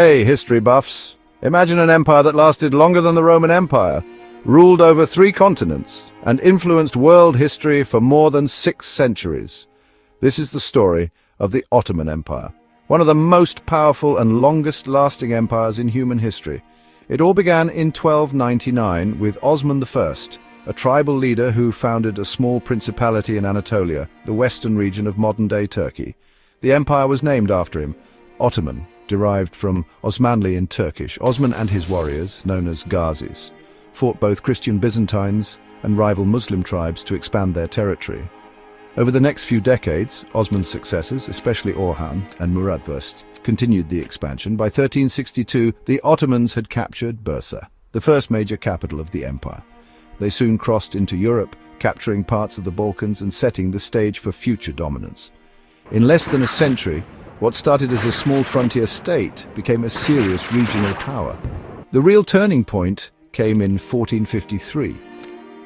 Hey, history buffs. Imagine an empire that lasted longer than the Roman Empire, ruled over 3 continents, and influenced world history for more than 6 centuries. This is the story of the Ottoman Empire, one of the most powerful and longest-lasting empires in human history. It all began in 1299 with Osman I, a tribal leader who founded a small principality in Anatolia, the western region of modern-day Turkey. The empire was named after him, Ottoman, derived from Osmanli in Turkish. Osman and his warriors, known as Ghazis, fought both Christian Byzantines and rival Muslim tribes to expand their territory. Over the next few decades, Osman's successors, especially Orhan and Muradvust, continued the expansion. By 1362, the Ottomans had captured Bursa, the first major capital of the empire. They soon crossed into Europe, capturing parts of the Balkans and setting the stage for future dominance. In less than a century, what started as a small frontier state became a serious regional power. The real turning point came in 1453.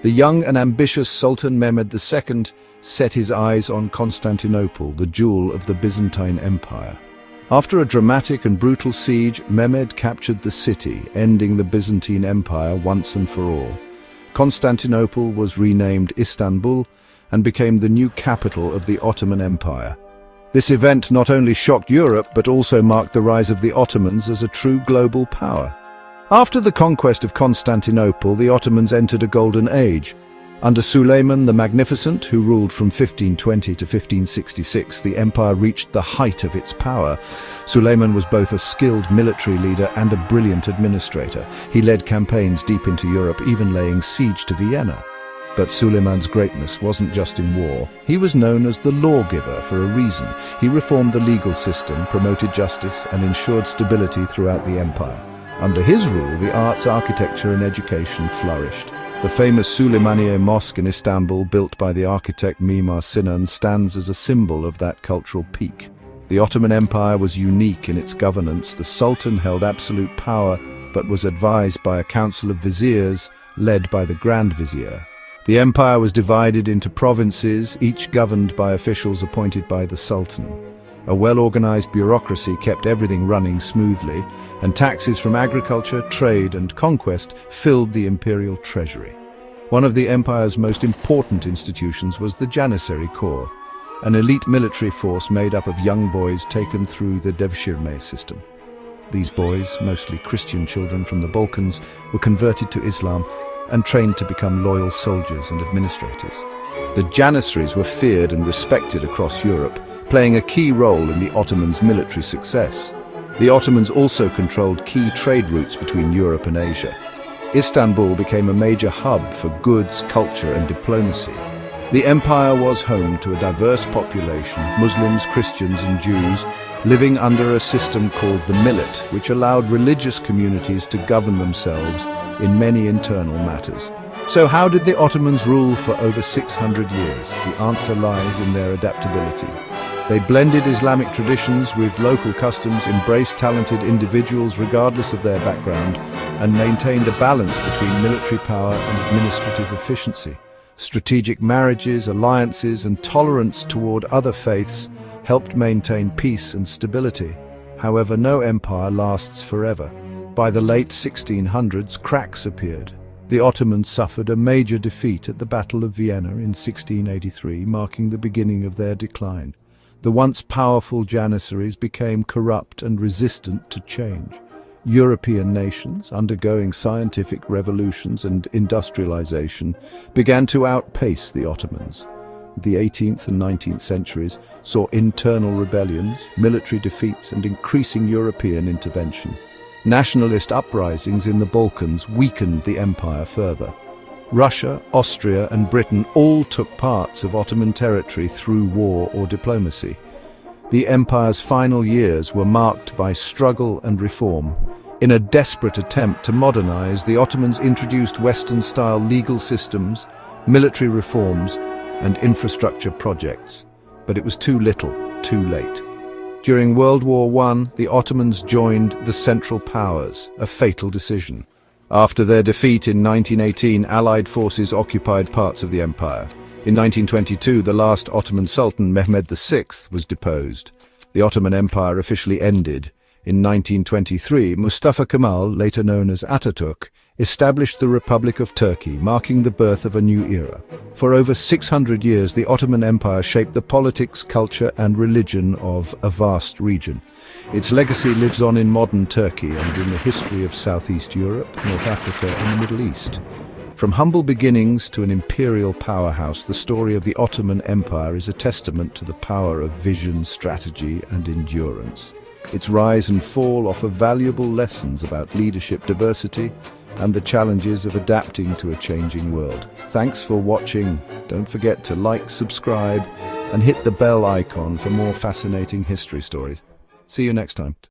The young and ambitious Sultan Mehmed II set his eyes on Constantinople, the jewel of the Byzantine Empire. After a dramatic and brutal siege, Mehmed captured the city, ending the Byzantine Empire once and for all. Constantinople was renamed Istanbul and became the new capital of the Ottoman Empire. This event not only shocked Europe, but also marked the rise of the Ottomans as a true global power. After the conquest of Constantinople, the Ottomans entered a golden age. Under Suleiman the Magnificent, who ruled from 1520 to 1566, the empire reached the height of its power. Suleiman was both a skilled military leader and a brilliant administrator. He led campaigns deep into Europe, even laying siege to Vienna. But Suleiman's greatness wasn't just in war. He was known as the lawgiver for a reason. He reformed the legal system, promoted justice, and ensured stability throughout the empire. Under his rule, the arts, architecture, and education flourished. The famous Süleymaniye Mosque in Istanbul, built by the architect Mimar Sinan, stands as a symbol of that cultural peak. The Ottoman Empire was unique in its governance. The Sultan held absolute power, but was advised by a council of viziers led by the Grand Vizier. The empire was divided into provinces, each governed by officials appointed by the Sultan. A well-organized bureaucracy kept everything running smoothly, and taxes from agriculture, trade, and conquest filled the imperial treasury. One of the empire's most important institutions was the Janissary Corps, an elite military force made up of young boys taken through the devshirme system. These boys, mostly Christian children from the Balkans, were converted to Islam and trained to become loyal soldiers and administrators. The Janissaries were feared and respected across Europe, playing a key role in the Ottomans' military success. The Ottomans also controlled key trade routes between Europe and Asia. Istanbul became a major hub for goods, culture, and diplomacy. The empire was home to a diverse population, Muslims, Christians, and Jews, living under a system called the millet, which allowed religious communities to govern themselves in many internal matters. So how did the Ottomans rule for over 600 years? The answer lies in their adaptability. They blended Islamic traditions with local customs, embraced talented individuals regardless of their background, and maintained a balance between military power and administrative efficiency. Strategic marriages, alliances, and tolerance toward other faiths helped maintain peace and stability. However, no empire lasts forever. By the late 1600s, cracks appeared. The Ottomans suffered a major defeat at the Battle of Vienna in 1683, marking the beginning of their decline. The once powerful Janissaries became corrupt and resistant to change. European nations, undergoing scientific revolutions and industrialization, began to outpace the Ottomans. The 18th and 19th centuries saw internal rebellions, military defeats, and increasing European intervention. Nationalist uprisings in the Balkans weakened the empire further. Russia, Austria, and Britain all took parts of Ottoman territory through war or diplomacy. The empire's final years were marked by struggle and reform. In a desperate attempt to modernize, the Ottomans introduced Western-style legal systems, military reforms, and infrastructure projects. But it was too little, too late. During World War I, the Ottomans joined the Central Powers, a fatal decision. After their defeat in 1918, Allied forces occupied parts of the empire. In 1922, the last Ottoman Sultan, Mehmed VI, was deposed. The Ottoman Empire officially ended. In 1923, Mustafa Kemal, later known as Ataturk, established the Republic of Turkey, marking the birth of a new era. For over 600 years, the Ottoman Empire shaped the politics, culture, and religion of a vast region. Its legacy lives on in modern Turkey and in the history of Southeast Europe, North Africa, and the Middle East. From humble beginnings to an imperial powerhouse, the story of the Ottoman Empire is a testament to the power of vision, strategy, and endurance. Its rise and fall offer valuable lessons about leadership, diversity, and the challenges of adapting to a changing world. Thanks for watching. Don't forget to like, subscribe, and hit the bell icon for more fascinating history stories. See you next time.